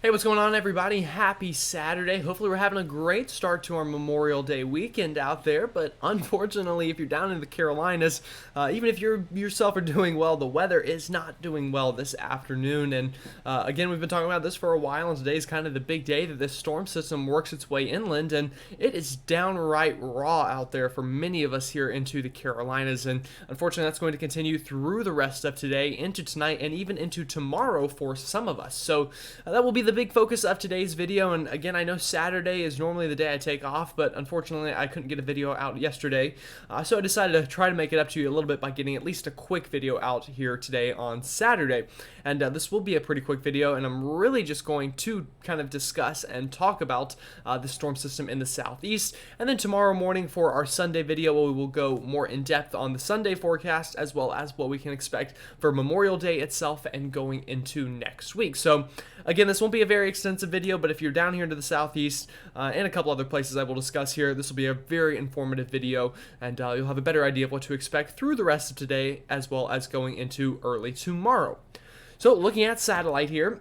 Hey, what's going on, everybody? Happy Saturday. Hopefully, we're having a great start to our Memorial Day weekend out there. But unfortunately, if you're down in the Carolinas, even if you yourself are doing well, the weather is not doing well this afternoon. And again, we've been talking about this for a while, and today is kind of the big day that this storm system works its way inland. And it is downright raw out there for many of us here into the Carolinas. And unfortunately, that's going to continue through the rest of today, into tonight, and even into tomorrow for some of us. So that will be the big focus of today's video. And again, I know Saturday is normally the day I take off, but unfortunately I couldn't get a video out yesterday, so I decided to try to make it up to you a little bit by getting at least a quick video out here today on Saturday. And this will be a pretty quick video, and I'm really just going to kind of discuss and talk about the storm system in the southeast, and then tomorrow morning for our Sunday video we will go more in depth on the Sunday forecast as well as what we can expect for Memorial Day itself and going into next week. So again, this won't be a very extensive video, but if you're down here to the southeast and a couple other places I will discuss here, this will be a very informative video, and you'll have a better idea of what to expect through the rest of today as well as going into early tomorrow. So looking at satellite here,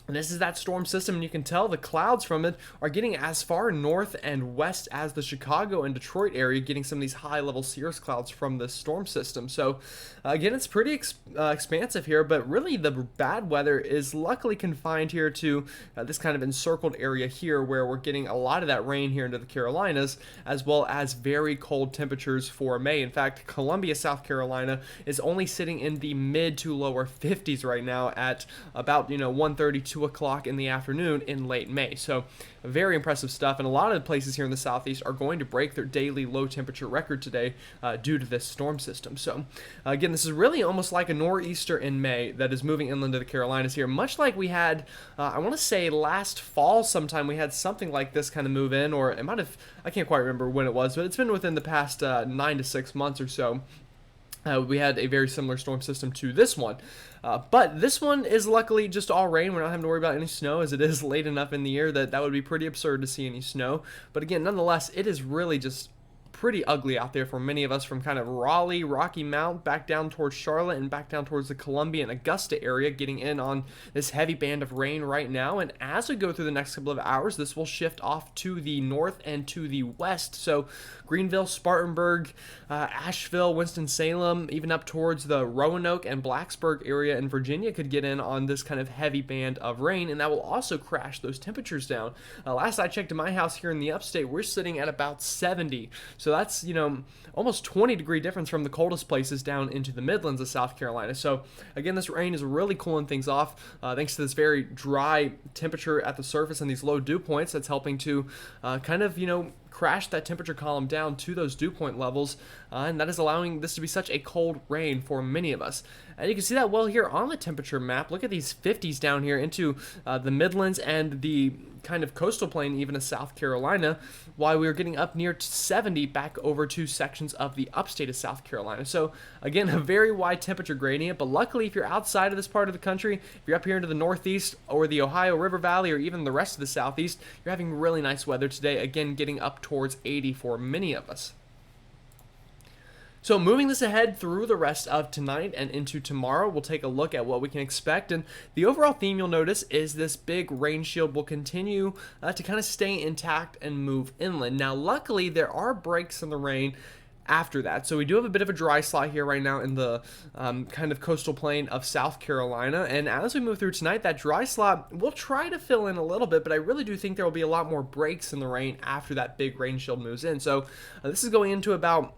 this is that storm system, and you can tell the clouds from it are getting as far north and west as the Chicago and Detroit area, getting some of these high-level cirrus clouds from this storm system. So again, it's pretty expansive here, but really the bad weather is luckily confined here to this kind of encircled area here, where we're getting a lot of that rain here into the Carolinas, as well as very cold temperatures for May. In fact, Columbia, South Carolina is only sitting in the mid to lower 50s right now at about 1:30, 2 o'clock in the afternoon in late May. So very impressive stuff, and a lot of the places here in the southeast are going to break their daily low temperature record today due to this storm system. So again, this is really almost like a nor'easter in May that is moving inland to the Carolinas here, much like we had I want to say last fall sometime we had something like this kind of move in, or it might have, I can't quite remember when it was, but it's been within the past 9 to 6 months or so. We had a very similar storm system to this one. But this one is luckily just all rain. We're not having to worry about any snow, as it is late enough in the year that would be pretty absurd to see any snow. But again, nonetheless, it is really just pretty ugly out there for many of us, from kind of Raleigh, Rocky Mount, back down towards Charlotte and back down towards the Columbia and Augusta area, getting in on this heavy band of rain right now. And as we go through the next couple of hours, this will shift off to the north and to the west. So Greenville, Spartanburg, Asheville, Winston-Salem, even up towards the Roanoke and Blacksburg area in Virginia could get in on this kind of heavy band of rain, and that will also crash those temperatures down. Last I checked in my house here in the upstate, we're sitting at about 70. So that's, almost 20-degree difference from the coldest places down into the Midlands of South Carolina. So again, this rain is really cooling things off thanks to this very dry temperature at the surface and these low dew points. That's helping to kind of, crash that temperature column down to those dew point levels, and that is allowing this to be such a cold rain for many of us. And you can see that well here on the temperature map. Look at these 50s down here into the Midlands and the kind of coastal plain even of South Carolina, while we were getting up near 70 back over to sections of the upstate of South Carolina. So again, a very wide temperature gradient, but luckily if you're outside of this part of the country, if you're up here into the northeast or the Ohio River Valley or even the rest of the southeast, you're having really nice weather today, again getting up towards 80 for many of us. So moving this ahead through the rest of tonight and into tomorrow, we'll take a look at what we can expect. And the overall theme you'll notice is this big rain shield will continue to kind of stay intact and move inland. Now, luckily, there are breaks in the rain after that. So we do have a bit of a dry slot here right now in the kind of coastal plain of South Carolina. And as we move through tonight, that dry slot will try to fill in a little bit, but I really do think there will be a lot more breaks in the rain after that big rain shield moves in. So this is going into about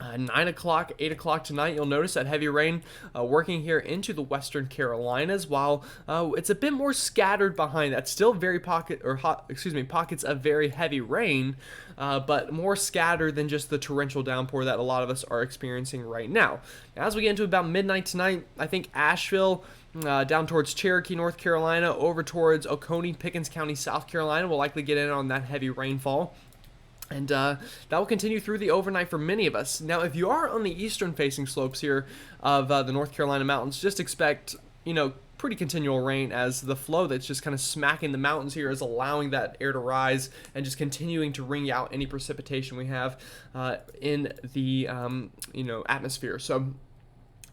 9 o'clock, 8 o'clock tonight. You'll notice that heavy rain working here into the western Carolinas, while it's a bit more scattered behind that. Still very pockets of very heavy rain, but more scattered than just the torrential downpour that a lot of us are experiencing right now. As we get into about midnight tonight, I think Asheville, down towards Cherokee, North Carolina, over towards Oconee, Pickens County, South Carolina, will likely get in on that heavy rainfall. And that will continue through the overnight for many of us. Now, if you are on the eastern-facing slopes here of the North Carolina mountains, just expect, pretty continual rain, as the flow that's just kind of smacking the mountains here is allowing that air to rise and just continuing to wring out any precipitation we have in the, atmosphere. So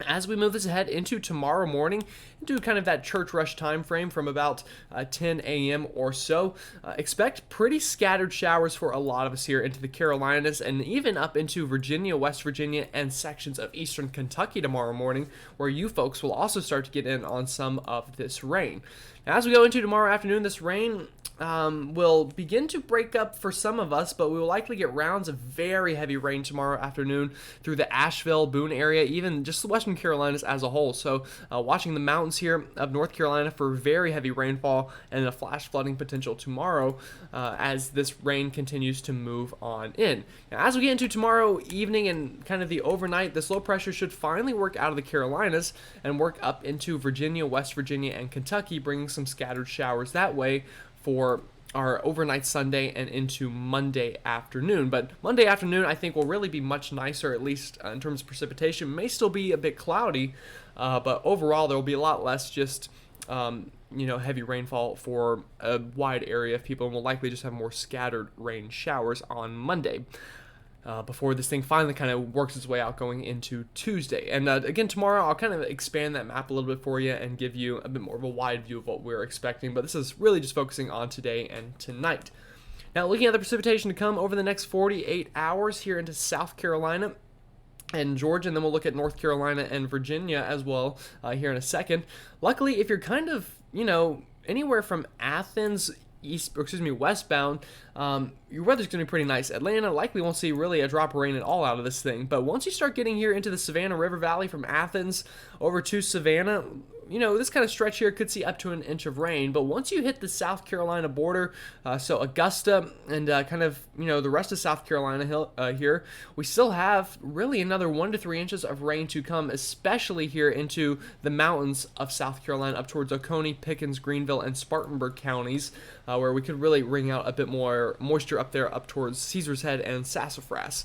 As we move this ahead into tomorrow morning, into kind of that church rush time frame from about 10 a.m. or so, expect pretty scattered showers for a lot of us here into the Carolinas and even up into Virginia, West Virginia, and sections of eastern Kentucky tomorrow morning, where you folks will also start to get in on some of this rain. Now, as we go into tomorrow afternoon, this rain will begin to break up for some of us, but we will likely get rounds of very heavy rain tomorrow afternoon through the Asheville, Boone area, even just the Western Carolinas as a whole. So watching the mountains here of North Carolina for very heavy rainfall and a flash flooding potential tomorrow as this rain continues to move on in. Now, as we get into tomorrow evening and kind of the overnight, this low pressure should finally work out of the Carolinas and work up into Virginia, West Virginia, and Kentucky, bringing some scattered showers that way for our overnight Sunday and into Monday afternoon. But Monday afternoon, I think, will really be much nicer, at least in terms of precipitation. May still be a bit cloudy, but overall there will be a lot less just heavy rainfall for a wide area of people, and we'll likely just have more scattered rain showers on Monday. Before this thing finally kind of works its way out going into Tuesday. And again, tomorrow I'll kind of expand that map a little bit for you and give you a bit more of a wide view of what we're expecting, but this is really just focusing on today and tonight. Now, looking at the precipitation to come over the next 48 hours here into South Carolina and Georgia, and then we'll look at North Carolina and Virginia as well here in a second. Luckily, if you're kind of, anywhere from Athens westbound, your weather's going to be pretty nice. Atlanta likely won't see really a drop of rain at all out of this thing, but once you start getting here into the Savannah River Valley from Athens over to Savannah, this kind of stretch here could see up to an inch of rain. But once you hit the South Carolina border, so Augusta and kind of, the rest of South Carolina here, we still have really another 1 to 3 inches of rain to come, especially here into the mountains of South Carolina up towards Oconee, Pickens, Greenville, and Spartanburg counties, where we could really wring out a bit more moisture up there up towards Caesar's Head and Sassafras.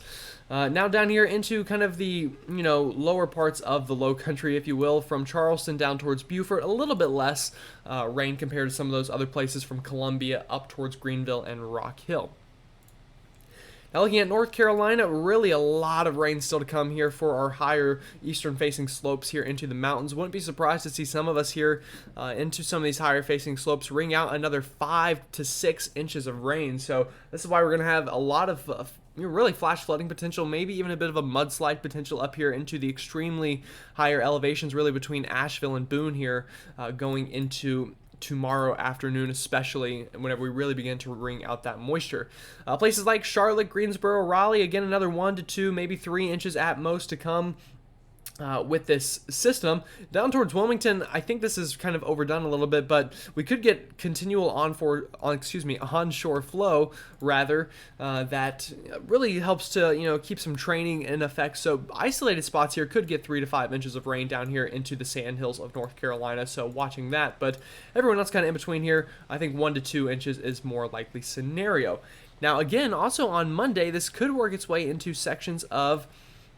Now down here into kind of the, lower parts of the low country, if you will, from Charleston down towards Beaufort, a little bit less rain compared to some of those other places from Columbia up towards Greenville and Rock Hill. Now looking at North Carolina, really a lot of rain still to come here for our higher eastern facing slopes here into the mountains. Wouldn't be surprised to see some of us here into some of these higher facing slopes ring out another 5 to 6 inches of rain. So this is why we're going to have a lot of really flash flooding potential, maybe even a bit of a mudslide potential up here into the extremely higher elevations, really between Asheville and Boone here, going into tomorrow afternoon, especially whenever we really begin to wring out that moisture. Places like Charlotte, Greensboro, Raleigh, again, another 1 to 2, maybe 3 inches at most to come with this system. Down towards Wilmington, I think this is kind of overdone a little bit, but we could get continual onshore flow rather that really helps to keep some training in effect. So isolated spots here could get 3 to 5 inches of rain down here into the sandhills of North Carolina. So watching that, but everyone else kind of in between here. I think 1 to 2 inches is more likely scenario. Now again, also on Monday, this could work its way into sections of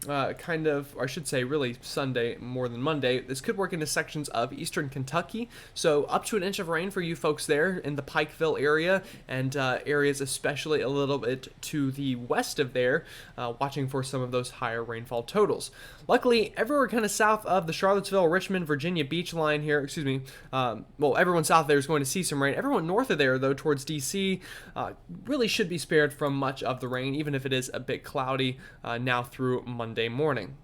really Sunday more than Monday. This could work into sections of eastern Kentucky, so up to an inch of rain for you folks there in the Pikeville area and areas especially a little bit to the west of there, watching for some of those higher rainfall totals. Luckily, everywhere kind of south of the Charlottesville, Richmond, Virginia beach line here, everyone south there is going to see some rain. Everyone north of there, though, towards D.C., really should be spared from much of the rain, even if it is a bit cloudy now through Monday morning.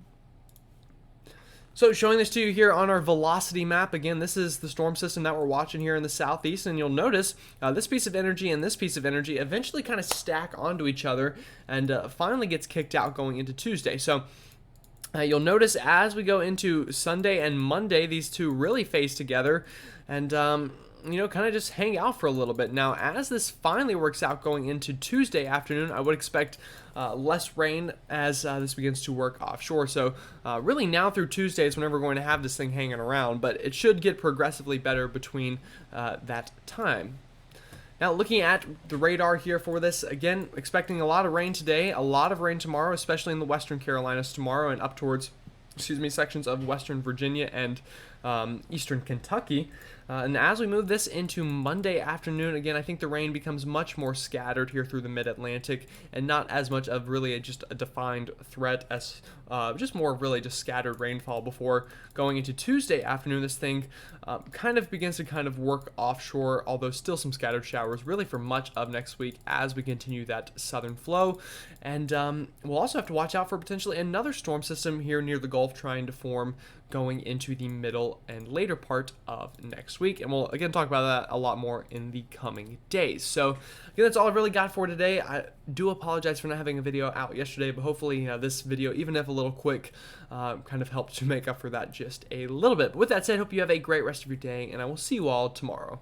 So showing this to you here on our velocity map. Again, this is the storm system that we're watching here in the southeast, and you'll notice this piece of energy and this piece of energy eventually kind of stack onto each other and finally gets kicked out going into Tuesday. So you'll notice as we go into Sunday and Monday, these two really phase together and kind of just hang out for a little bit. Now, as this finally works out going into Tuesday afternoon, I would expect less rain as this begins to work offshore. So really now through Tuesday is whenever we're going to have this thing hanging around, but it should get progressively better between that time. Now, looking at the radar here for this, again, expecting a lot of rain today, a lot of rain tomorrow, especially in the western Carolinas tomorrow and up towards, sections of western Virginia and eastern Kentucky. And as we move this into Monday afternoon, again, I think the rain becomes much more scattered here through the mid-Atlantic, and not as much of really just a defined threat as just more really just scattered rainfall before going into Tuesday afternoon. This thing kind of begins to kind of work offshore, although still some scattered showers really for much of next week as we continue that southern flow. And we'll also have to watch out for potentially another storm system here near the Gulf trying to form going into the middle and later part of next week. And we'll again talk about that a lot more in the coming days. So again, that's all I've really got for today. I do apologize for not having a video out yesterday, but hopefully this video, even if a little quick, kind of helped to make up for that just a little bit. But with that said, hope you have a great rest of your day, and I will see you all tomorrow.